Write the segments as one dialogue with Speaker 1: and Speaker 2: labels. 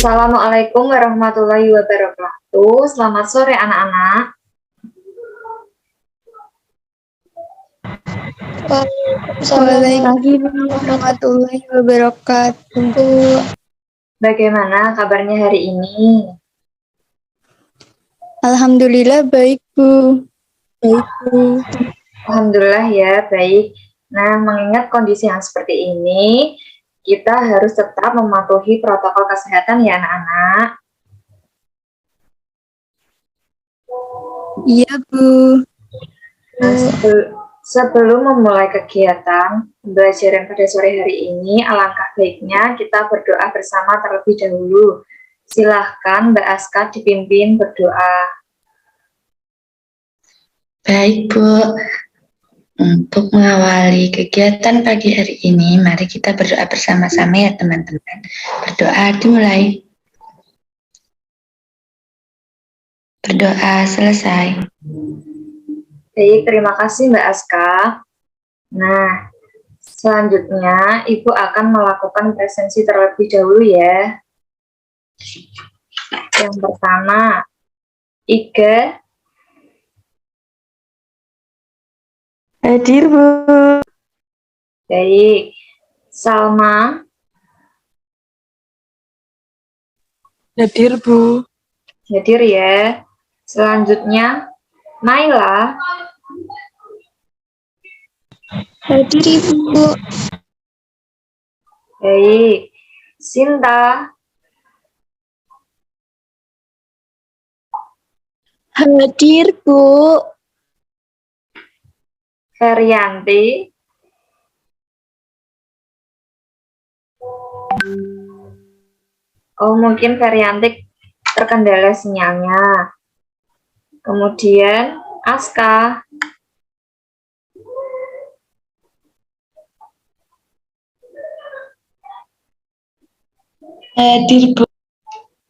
Speaker 1: Assalamualaikum warahmatullahi wabarakatuh. Selamat sore anak-anak.
Speaker 2: Waalaikumsalam warahmatullahi wabarakatuh.
Speaker 1: Bagaimana kabarnya hari ini?
Speaker 2: Alhamdulillah baik, Bu.
Speaker 1: Alhamdulillah ya, baik. Nah, mengingat kondisi yang seperti ini, kita harus tetap mematuhi protokol kesehatan ya anak-anak.
Speaker 2: Iya, Bu.
Speaker 1: Nah, sebelum memulai kegiatan pembelajaran pada sore hari ini, alangkah baiknya kita berdoa bersama terlebih dahulu. Silahkan Mbak Aska dipimpin berdoa.
Speaker 3: Baik, Bu. Untuk mengawali kegiatan pagi hari ini, mari kita berdoa bersama-sama ya teman-teman. Berdoa dimulai. Berdoa selesai.
Speaker 1: Baik, terima kasih Mbak Aska. Nah, selanjutnya Ibu akan melakukan presensi terlebih dahulu ya. Yang pertama, Iga.
Speaker 2: Hadir, Bu.
Speaker 1: Baik. Salma.
Speaker 2: Hadir, Bu.
Speaker 1: Hadir ya. Selanjutnya, Naila.
Speaker 2: Hadir, Ibu.
Speaker 1: Baik. Sinta.
Speaker 2: Hadir, Bu.
Speaker 1: Ferianti. Oh, mungkin Ferianti terkendala sinyalnya. Kemudian Aska.
Speaker 3: Hadir, Bu.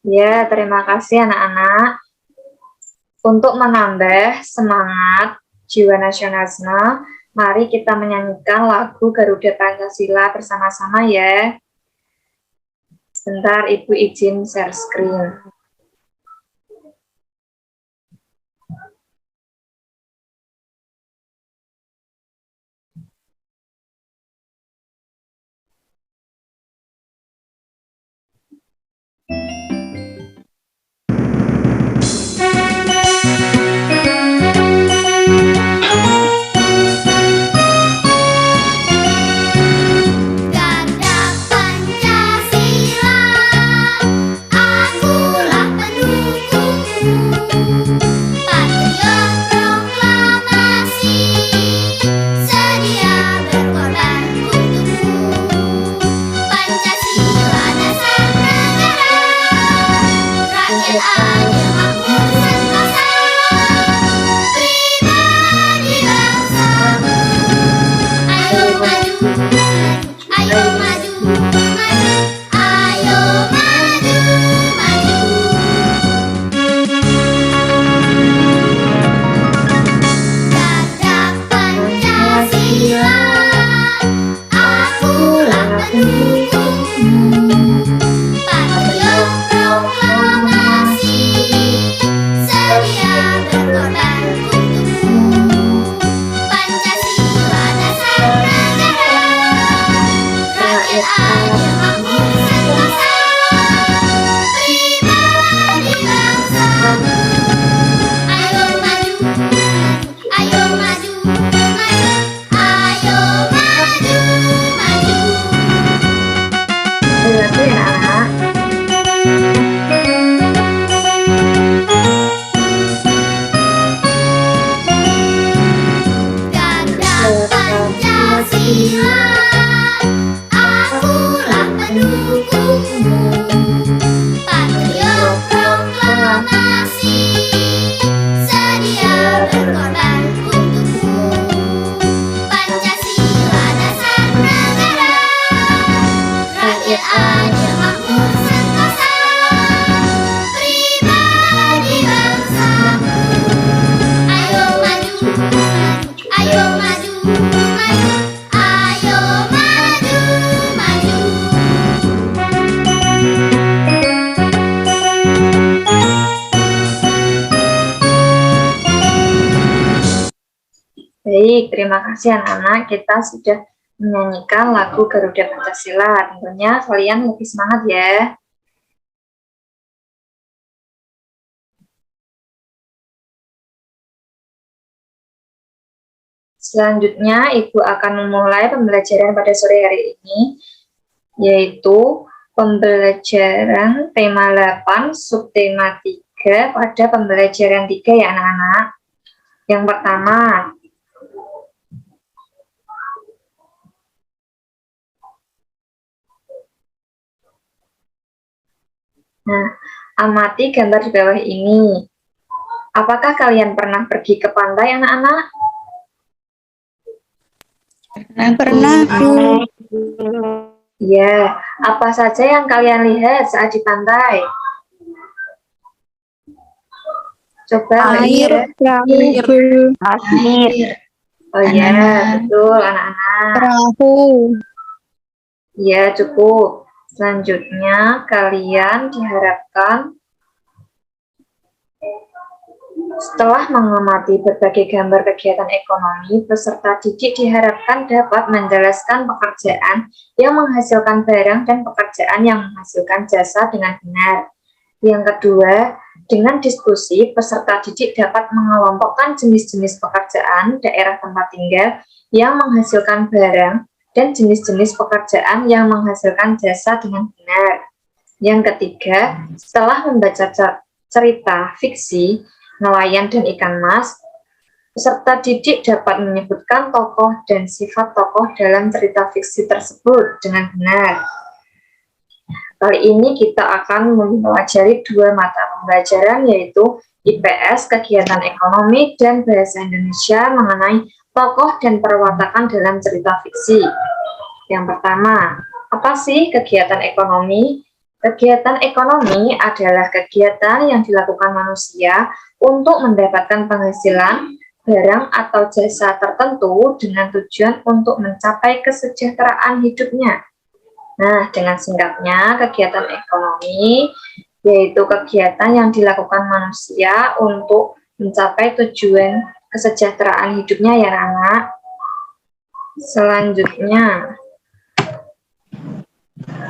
Speaker 1: Ya, terima kasih anak-anak. Untuk menambah semangat jiwa nasionalisme, mari kita menyanyikan lagu Garuda Pancasila bersama-sama ya. Sebentar, Ibu izin share screen. terima kasih anak-anak, kita sudah menyanyikan lagu Garuda Pancasila. Tentunya kalian lebih semangat ya. Selanjutnya, Ibu akan memulai pembelajaran pada sore hari ini, yaitu pembelajaran tema 8, subtema 3 pada pembelajaran 3 ya anak-anak. Yang pertama, nah, amati gambar di bawah ini. Apakah kalian pernah pergi ke pantai anak-anak?
Speaker 2: Pernah, Bu.
Speaker 1: Ya, apa saja yang kalian lihat saat di pantai? Coba
Speaker 2: Air, perahu,
Speaker 1: lihat.
Speaker 2: Bu.
Speaker 3: Air.
Speaker 1: Oh ya, betul anak-anak.
Speaker 2: Perahu.
Speaker 1: Ya, cukup. Selanjutnya, kalian diharapkan setelah mengamati berbagai gambar kegiatan ekonomi, peserta didik diharapkan dapat menjelaskan pekerjaan yang menghasilkan barang dan pekerjaan yang menghasilkan jasa dengan benar. Yang kedua, dengan diskusi, peserta didik dapat mengelompokkan jenis-jenis pekerjaan daerah tempat tinggal yang menghasilkan barang dan jenis-jenis pekerjaan yang menghasilkan jasa dengan benar. Yang ketiga, setelah membaca cerita fiksi, nelayan dan ikan mas, peserta didik dapat menyebutkan tokoh dan sifat tokoh dalam cerita fiksi tersebut dengan benar. Kali ini kita akan mempelajari 2 mata pembelajaran, yaitu IPS, kegiatan ekonomi, dan bahasa Indonesia mengenai tokoh dan perwatakan dalam cerita fiksi. Yang pertama, apa sih kegiatan ekonomi? Kegiatan ekonomi adalah kegiatan yang dilakukan manusia untuk mendapatkan penghasilan, barang atau jasa tertentu dengan tujuan untuk mencapai kesejahteraan hidupnya. Nah, dengan singkatnya, kegiatan ekonomi yaitu kegiatan yang dilakukan manusia untuk mencapai tujuan kesejahteraan hidupnya ya anak. Selanjutnya,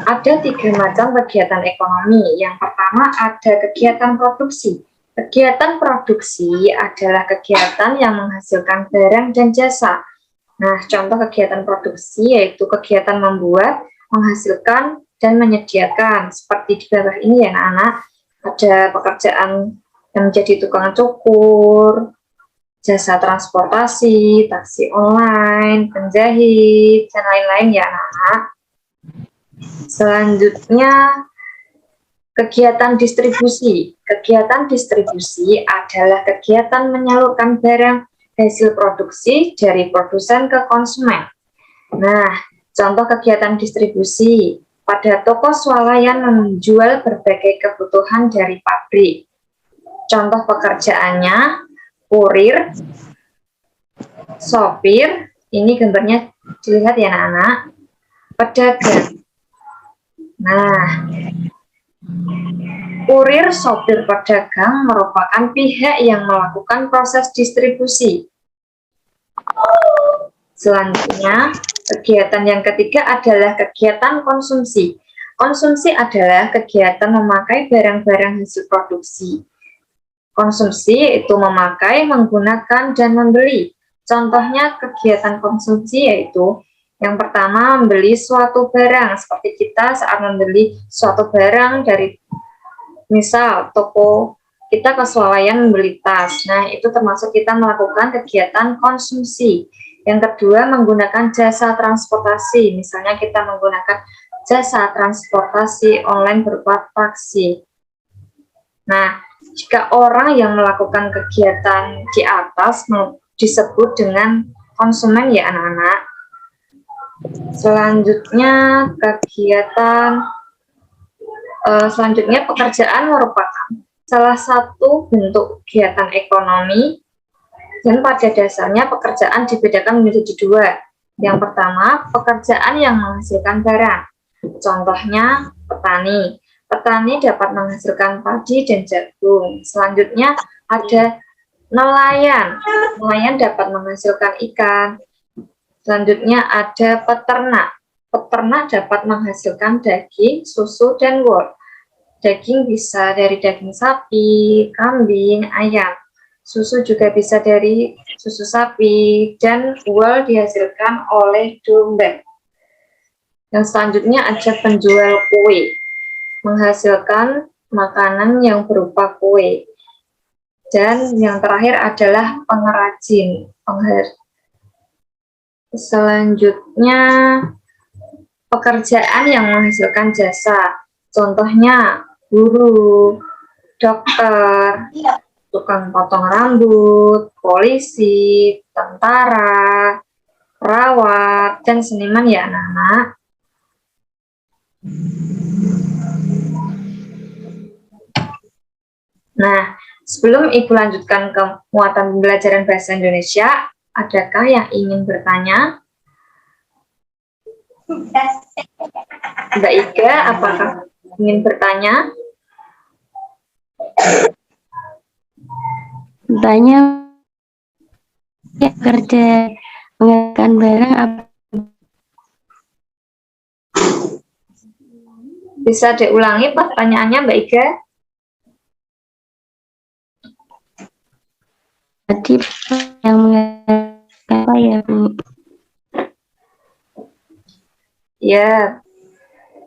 Speaker 1: ada 3 macam kegiatan ekonomi. Yang pertama ada kegiatan produksi. Kegiatan produksi adalah kegiatan yang menghasilkan barang dan jasa. Nah, contoh kegiatan produksi yaitu kegiatan membuat, menghasilkan, dan menyediakan. Seperti di bawah ini ya anak-anak, ada pekerjaan yang menjadi tukang cukur, jasa transportasi, taksi online, penjahit, dan lain-lain ya anak-anak. Selanjutnya, kegiatan distribusi. Kegiatan distribusi adalah kegiatan menyalurkan barang hasil produksi dari produsen ke konsumen. Nah, contoh kegiatan distribusi, pada toko swalayan menjual berbagai kebutuhan dari pabrik. Contoh pekerjaannya, kurir, sopir, ini gambarnya dilihat ya anak-anak, pedagang. Nah, kurir, sopir, pedagang merupakan pihak yang melakukan proses distribusi. Selanjutnya, kegiatan yang ketiga adalah kegiatan konsumsi. Konsumsi adalah kegiatan memakai barang-barang hasil produksi. Konsumsi yaitu memakai, menggunakan, dan membeli. Contohnya kegiatan konsumsi yaitu yang pertama membeli suatu barang, seperti kita saat membeli suatu barang dari misal toko, kita ke swalayan membeli tas. Nah, itu termasuk kita melakukan kegiatan konsumsi. Yang kedua, menggunakan jasa transportasi. Misalnya kita menggunakan jasa transportasi online berupa taksi. Nah, jika orang yang melakukan kegiatan di atas disebut dengan konsumen ya anak-anak. Selanjutnya, pekerjaan merupakan salah satu bentuk kegiatan ekonomi, dan pada dasarnya pekerjaan dibedakan menjadi 2. Yang pertama, pekerjaan yang menghasilkan barang. Contohnya, petani. Petani dapat menghasilkan padi dan jagung. Selanjutnya, ada Nelayan. Nelayan dapat menghasilkan ikan. Selanjutnya ada peternak. Peternak dapat menghasilkan daging, susu, dan wool. Daging bisa dari daging sapi, kambing, ayam. Susu juga bisa dari susu sapi, dan wool dihasilkan oleh domba. Yang selanjutnya ada penjual kue, menghasilkan makanan yang berupa kue. Dan yang terakhir adalah pengrajin. Selanjutnya, pekerjaan yang menghasilkan jasa. Contohnya, guru, dokter, tukang potong rambut, polisi, tentara, perawat, dan seniman ya anak-anak. Nah, sebelum Ibu lanjutkan ke muatan pembelajaran bahasa Indonesia, adakah yang ingin bertanya? Mbak Iga, apakah ingin bertanya?
Speaker 2: Tanya ya kerja mengeluarkan barang apa?
Speaker 1: Bisa diulangi pertanyaannya Mbak Iga?
Speaker 2: Tadi yang mengeluarkan apa ya Bu?
Speaker 1: Ya,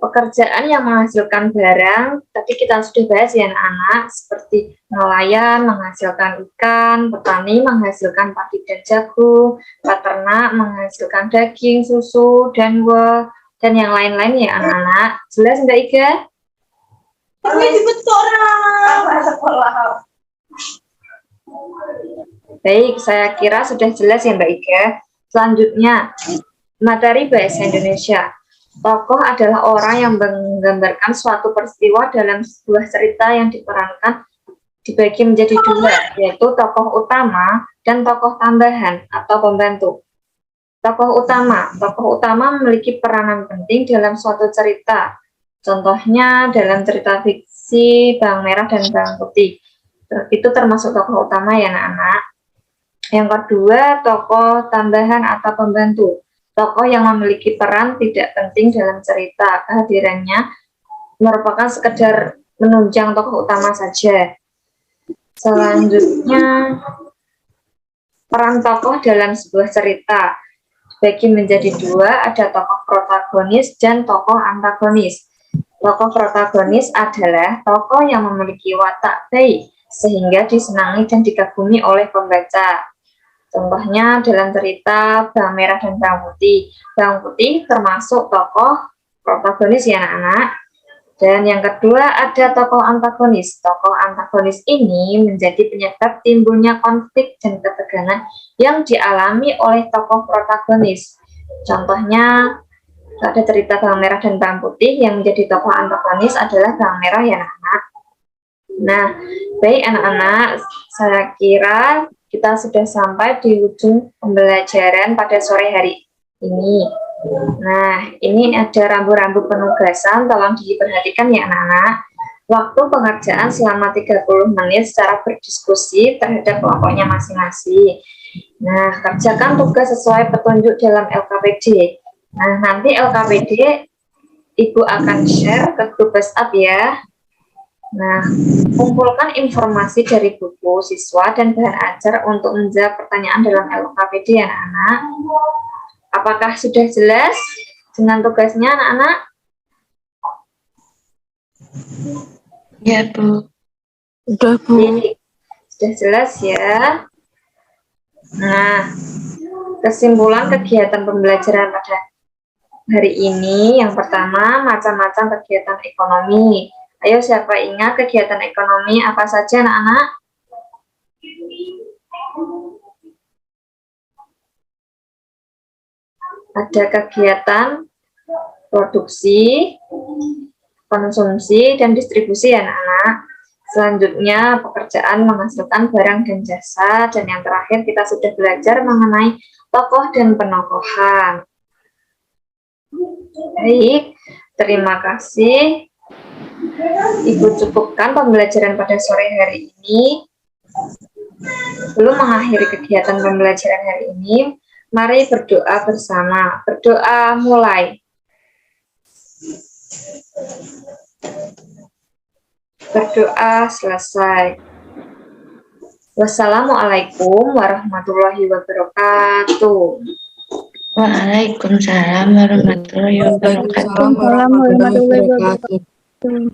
Speaker 1: pekerjaan yang menghasilkan barang, tadi kita sudah bahas ya anak-anak, seperti nelayan menghasilkan ikan, petani menghasilkan padi dan jagung, peternak menghasilkan daging, susu, dan wool, dan yang lain-lain ya anak-anak. Jelas Mbak Iga? Baik, saya kira sudah jelas ya Mbak Iga. Selanjutnya, materi bahasa Indonesia. Tokoh adalah orang yang menggambarkan suatu peristiwa dalam sebuah cerita yang diperankan dibagi menjadi dua, yaitu tokoh utama dan tokoh tambahan atau pembantu. Tokoh utama memiliki peranan penting dalam suatu cerita. Contohnya dalam cerita fiksi Bawang Merah dan Bawang Putih. Itu termasuk tokoh utama ya anak-anak. Yang kedua, tokoh tambahan atau pembantu. Tokoh yang memiliki peran tidak penting dalam cerita, kehadirannya merupakan sekedar menunjang tokoh utama saja. Selanjutnya, peran tokoh dalam sebuah cerita dibagi menjadi dua, ada tokoh protagonis dan tokoh antagonis. Tokoh protagonis adalah tokoh yang memiliki watak baik, sehingga disenangi dan dikagumi oleh pembaca. Contohnya dalam cerita Bawang Merah dan Bawang Putih. Bawang Putih termasuk tokoh protagonis ya anak-anak. Dan yang kedua ada tokoh antagonis. Tokoh antagonis ini menjadi penyebab timbulnya konflik dan ketegangan yang dialami oleh tokoh protagonis. Contohnya ada cerita Bawang Merah dan Bawang Putih, yang menjadi tokoh antagonis adalah Bawang Merah ya anak-anak. Nah, baik anak-anak, saya kira kita sudah sampai di ujung pembelajaran pada sore hari ini. Nah, ini ada rambu-rambu penugasan, tolong diperhatikan ya anak-anak. Waktu pengerjaan selama 30 menit secara berdiskusi terhadap kelompoknya masing-masing. Nah, kerjakan tugas sesuai petunjuk dalam LKPD. Nah, nanti LKPD Ibu akan share ke grup WhatsApp ya. Nah, kumpulkan informasi dari buku siswa dan bahan ajar untuk menjawab pertanyaan dalam LKPD ya anak-anak. Apakah sudah jelas dengan tugasnya anak-anak?
Speaker 3: Ya, Bu.
Speaker 2: Udah Bu.
Speaker 1: Sudah jelas ya. Nah, kesimpulan kegiatan pembelajaran pada hari ini, yang pertama, macam-macam kegiatan ekonomi. Ayo, siapa ingat kegiatan ekonomi apa saja anak-anak? Ada kegiatan produksi, konsumsi, dan distribusi ya anak-anak. Selanjutnya pekerjaan menghasilkan barang dan jasa, dan yang terakhir kita sudah belajar mengenai tokoh dan penokohan. Baik, terima kasih. Ibu cukupkan pembelajaran pada sore hari ini. Sebelum mengakhiri kegiatan pembelajaran hari ini, mari berdoa bersama. Berdoa mulai. Berdoa selesai. Wassalamualaikum warahmatullahi wabarakatuh.
Speaker 3: Waalaikumsalam warahmatullahi wabarakatuh.
Speaker 4: Waalaikumsalam warahmatullahi wabarakatuh.
Speaker 2: Tuh.